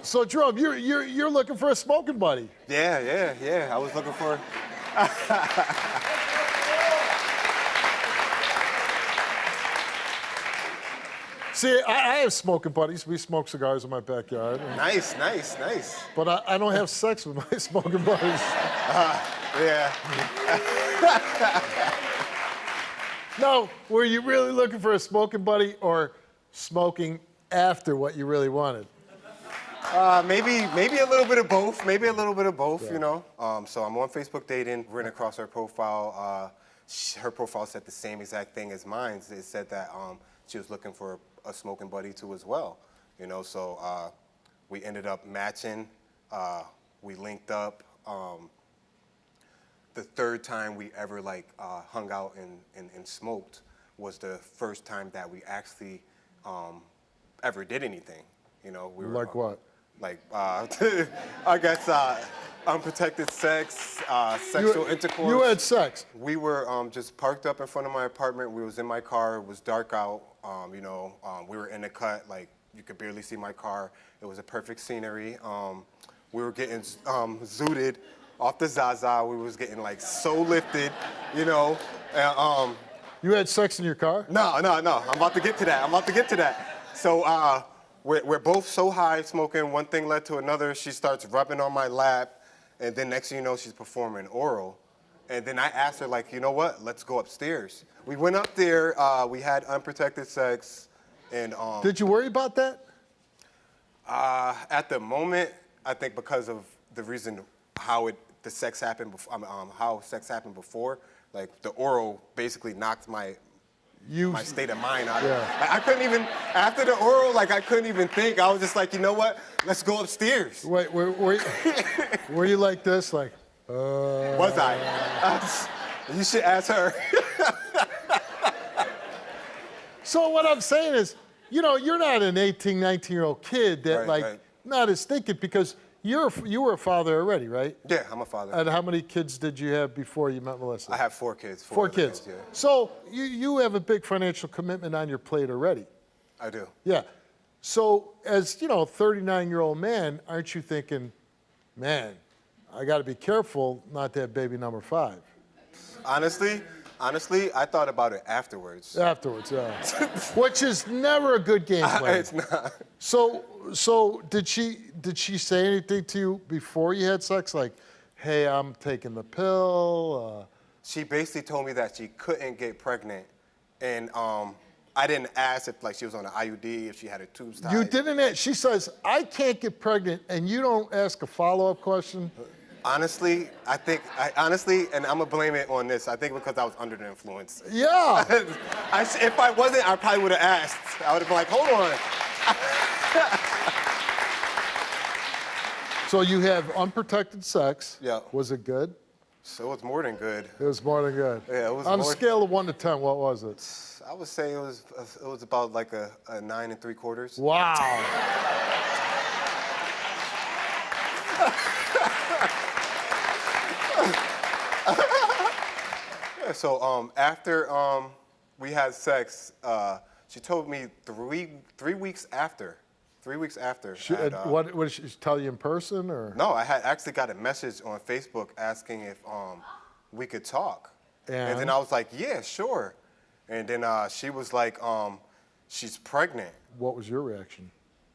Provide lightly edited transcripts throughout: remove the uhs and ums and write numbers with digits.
So Jerome, you're looking for a smoking buddy. Yeah. I was looking for. See, I have smoking buddies. We smoke cigars in my backyard. Nice. But I don't have sex with my smoking buddies. Yeah. No, were you really looking for a smoking buddy or smoking after what you really wanted? Maybe a little bit of both. Yeah. You know. So I'm on Facebook dating. Ran across her profile. Her profile said the same exact thing as mine. It said that she was looking for a smoking buddy too as well. You know. So we ended up matching. We linked up. The third time we ever hung out and smoked was the first time that we actually ever did anything. You know. We were, like what? I guess unprotected sex, sexual intercourse. You had sex. We were just parked up in front of my apartment. We was in my car. It was dark out. We were in the cut. Like you could barely see my car. It was a perfect scenery. We were getting zooted off the Zaza. We was getting so lifted, you know. You had sex in your car? No. I'm about to get to that. So we're both so high smoking. One thing led to another. She starts rubbing on my lap, and then next thing you know, she's performing oral. And then I asked her, you know what? Let's go upstairs. We went up there. We had unprotected sex, and Did you worry about that? at the moment, I think because of the reason how sex happened before, the oral basically knocked my state of mind out. Yeah. I couldn't even, after the oral, I couldn't even think. I was just you know what? Let's go upstairs. Wait, were you like this? Was I? You should ask her. So what I'm saying is, you're not an 18, 19-year-old kid that Right. not as thinking because you were a father already, right? Yeah, I'm a father. And how many kids did you have before you met Melissa? I have 4 kids. Four other kids. Yeah. So you have a big financial commitment on your plate already. I do. Yeah. So as, a 39-year-old man, aren't you thinking, man, I got to be careful not to have baby number 5? Honestly, I thought about it afterwards. Afterwards, yeah. Which is never a good game plan. It's not. So did she say anything to you before you had sex? Like, hey, I'm taking the pill? She basically told me that she couldn't get pregnant, and I didn't ask if she was on an IUD, if she had her tubes tied. You didn't ask. She says, I can't get pregnant, and you don't ask a follow-up question? Honestly, and I'm gonna blame it on this. I think because I was under the influence. Yeah. If I wasn't, I probably would have asked. I would have been like, hold on. So you have unprotected sex. Yeah. Was it good? So it's more than good. It was more than good. Yeah, it was On a more- scale of 1 to 10, what was it? I would say it was about a 9 3/4. Wow. Yeah, so after we had sex, she told me 3 weeks after. 3 weeks after. What did she tell you in person, or? No, I had actually got a message on Facebook asking if we could talk. And then I was like, yeah, sure. And then she was like, she's pregnant. What was your reaction?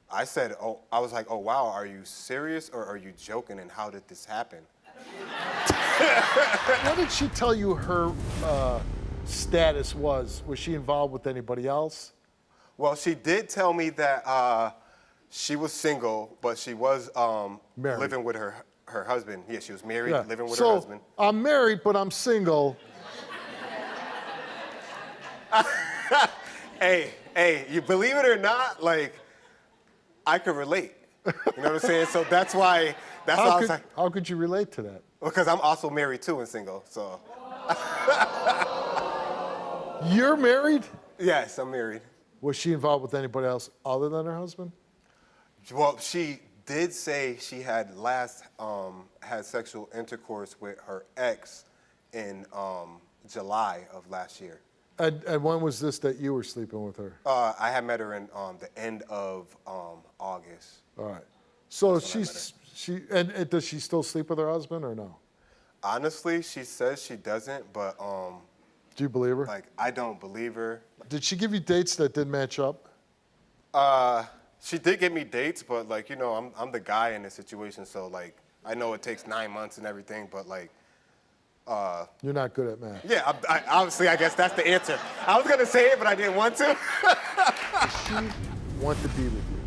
I was like, oh, wow, are you serious or are you joking? And how did this happen? What did she tell you her status was? Was she involved with anybody else? Well, she did tell me that she was single, but she was living with her husband. Yeah, she was married, living with her husband. So I'm married, but I'm single. Hey, you believe it or not, I could relate. You know what I'm saying? So that's why I was like, how could you relate to that? because I'm also married too and single, so. You're married? Yes, I'm married. Was she involved with anybody else other than her husband? Well, she did say she had last had sexual intercourse with her ex in July of last year. And when was this that you were sleeping with her? I had met her in the end of August. All right. So and does she still sleep with her husband or no? Honestly, she says she doesn't, but Do you believe her? like I don't believe her. Did she give you dates that didn't match up? She did give me dates, but like I'm the guy in this situation, so like I know it takes 9 months and everything, but like. You're not good at math. Yeah, obviously, I guess that's the answer. I was gonna say it, but I didn't want to. Does she want to be with you?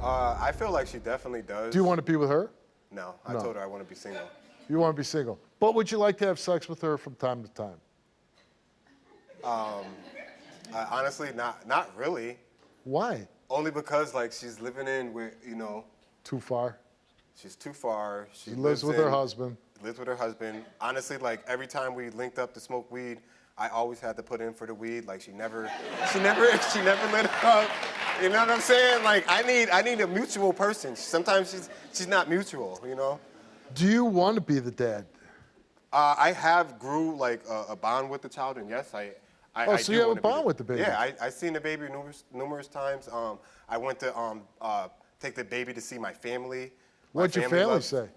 I feel like she definitely does. Do you want to be with her? No, I told her I want to be single. You want to be single. But would you like to have sex with her from time to time? Honestly, not really. Why? Only because like she's living in where Too far? she's too far. She lives with her husband. Lives with her husband. Honestly, like every time we linked up to smoke weed, I always had to put in for the weed. Like she never lit up. You know what I'm saying? Like I need a mutual person. Sometimes she's not mutual. Do you want to be the dad? I have grew like a bond with the child, and yes, I So do you have a wanna be bond with the baby? Yeah, I seen the baby numerous times. I went to take the baby to see my family. What'd your family say?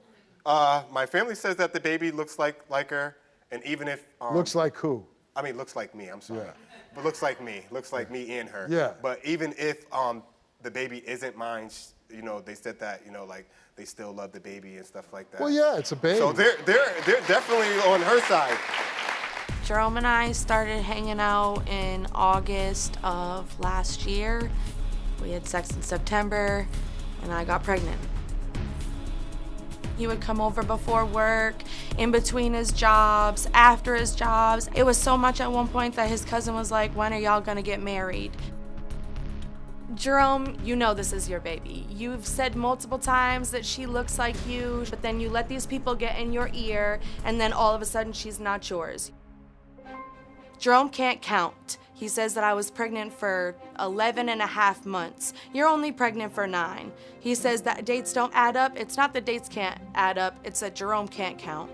My family says that the baby looks like her, and even if Looks like who? I mean, looks like me. I'm sorry, Yeah. but looks like me and her. Yeah. But even if the baby isn't mine, they said that like they still love the baby and stuff like that. Well, yeah, it's a baby. So they're definitely on her side. Jerome and I started hanging out in August of last year. We had sex in September, and I got pregnant. He would come over before work, in between his jobs, after his jobs. It was so much at one point that his cousin was like, "When are y'all gonna get married?" Jerome, you know this is your baby. You've said multiple times that she looks like you, but then you let these people get in your ear, and then all of a sudden she's not yours. Jerome can't count. He says that I was pregnant for 11 and a half months. You're only pregnant for 9. He says that dates don't add up. It's not that dates can't add up, it's that Jerome can't count.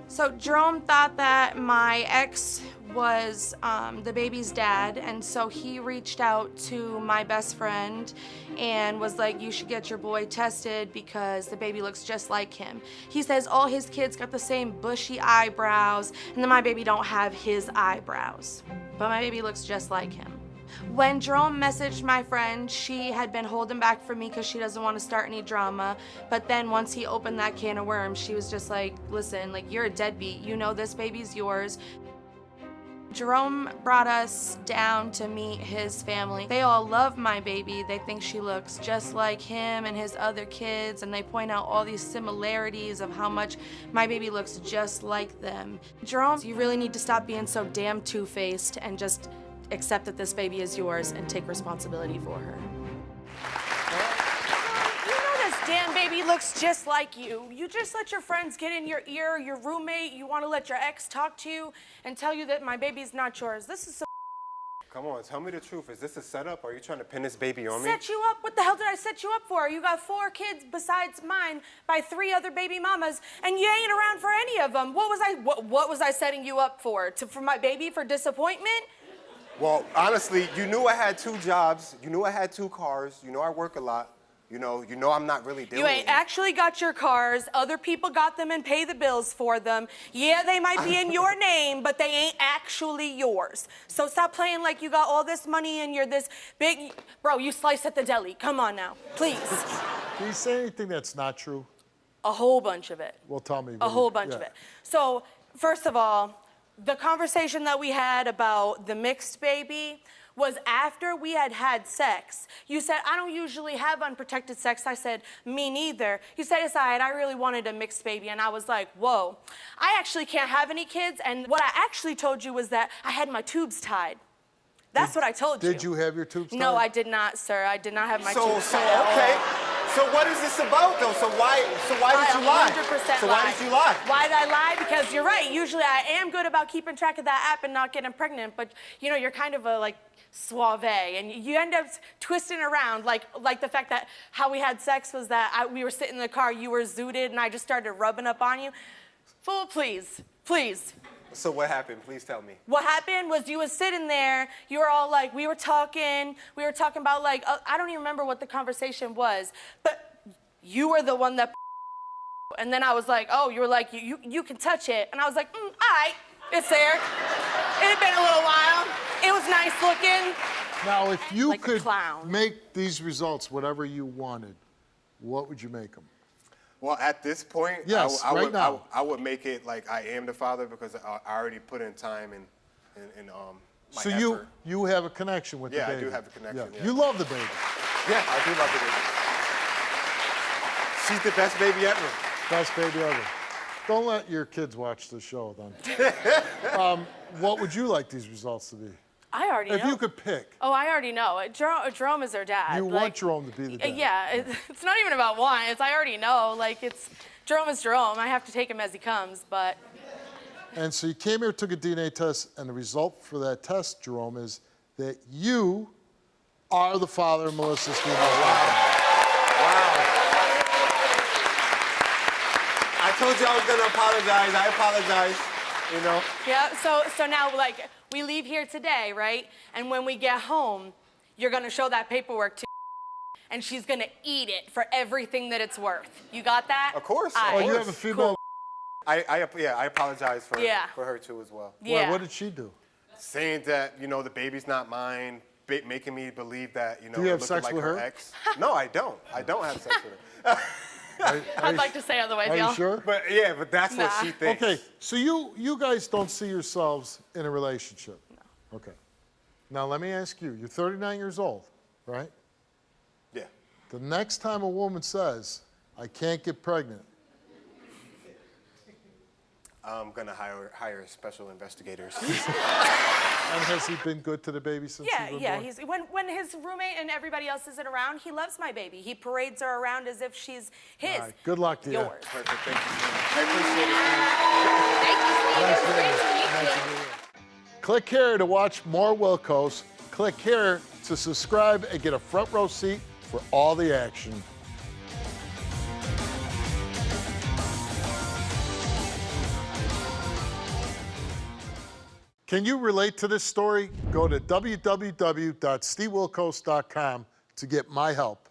So Jerome thought that my ex was the baby's dad, and so he reached out to my best friend and was like, "You should get your boy tested because the baby looks just like him." He says all his kids got the same bushy eyebrows, and then my baby don't have his eyebrows, but my baby looks just like him. When Jerome messaged my friend, she had been holding back from me because she doesn't want to start any drama. But then once he opened that can of worms, she was just like, "Listen, like you're a deadbeat. You know this baby's yours." Jerome brought us down to meet his family. They all love my baby. They think she looks just like him and his other kids, and they point out all these similarities of how much my baby looks just like them. Jerome, you really need to stop being so damn two-faced and just accept that this baby is yours and take responsibility for her. You know this damn baby looks just like you. You just let your friends get in your ear, your roommate, you want to let your ex talk to you and tell you that my baby's not yours. This is so Come on, tell me the truth. Is this a setup? Are you trying to pin this baby on me? set you up? What the hell did I set you up for? You got 4 kids besides mine by 3 other baby mamas, and you ain't around for any of them. What was I setting you up for? For my baby, for disappointment? Well, honestly, you knew I had 2 jobs. You knew I had 2 cars. You know I work a lot. You know I'm not really dealing You ain't actually got your cars. Other people got them and pay the bills for them. Yeah, they might be in your name, but they ain't actually yours. So stop playing like you got all this money and you're this big... Bro, you slice at the deli. Come on now, please. Can you say anything that's not true? A whole bunch of it. Well, tell me. A whole bunch of it. So, first of all, the conversation that we had about the mixed baby was after we had had sex. You said, "I don't usually have unprotected sex." I said, "Me neither." You said, "Yes, I really wanted a mixed baby." And I was like, whoa, I actually can't have any kids. And what I actually told you was that I had my tubes tied. That's what I told you. Did you have your tubes tied? No, I did not, sir. I did not have my tubes tied. Okay. So what is this about, though? So why did you lie? 100% So why did you lie? Why did I lie? Because you're right. Usually I am good about keeping track of that app and not getting pregnant, but you're kind of a like suave, and you end up twisting around like the fact that how we had sex was that we were sitting in the car, you were zooted, and I just started rubbing up on you. Fool, please. So what happened? Please tell me. What happened was you was sitting there, you were all like, we were talking about like, I don't even remember what the conversation was, but you were the one that and then I was like, oh, you were like, you can touch it. And I was like, all right, it's there. It had been a little while. It was nice looking. Now, if you Like a could clown. make these results whatever you wanted, what would you make them? Well, at this point, Yes, right now. I would make it like I am the father because I already put in time and my So effort. you have a connection with the Yeah, I baby. do have a connection, yeah. You love the baby. Yeah, I do love the baby. She's the best baby ever. Best baby ever. Don't let your kids watch the show then. What would you like these results to be? I already know. If you could pick. Oh, I already know. Jerome is their dad. You want Jerome to be the dad. Yeah, it's not even about want. It's I already know. Like Jerome is Jerome. I have to take him as he comes, but. And so you came here, took a DNA test, and the result for that test, Jerome, is that you are the father of Melissa's female child. I told you I was gonna apologize. I apologize. You know. Yeah. So now like we leave here today, right? And when we get home, you're gonna show that paperwork to, and she's gonna eat it for everything that it's worth. You got that? Of course. All Oh, right. you have a female. Cool. I apologize for Yeah. her too as well. Yeah. What did she do? Saying that the baby's not mine, making me believe that Do you have looking sex like with her? ex. No, I don't. I don't have sex with her. I'd like to say otherwise, Are y'all. you sure? But yeah, but that's what she thinks. Okay, so you guys don't see yourselves in a relationship. No. Okay. Now let me ask you. You're 39 years old, right? Yeah. The next time a woman says, "I can't get pregnant," I'm gonna hire special investigators. and has he been good to the baby since Yeah, he's been yeah. born? When his roommate and everybody else isn't around, he loves my baby. He parades her around as if she's his. All right, good luck to you. Yours. Perfect. Thank you so much. I appreciate it. Thank you, sweetie. Nice It was to great meet to you. meet Nice you. to meet you. Click here to watch more Wilkos. Click here to subscribe and get a front row seat for all the action. Can you relate to this story? Go to www.stevewilkos.com to get my help.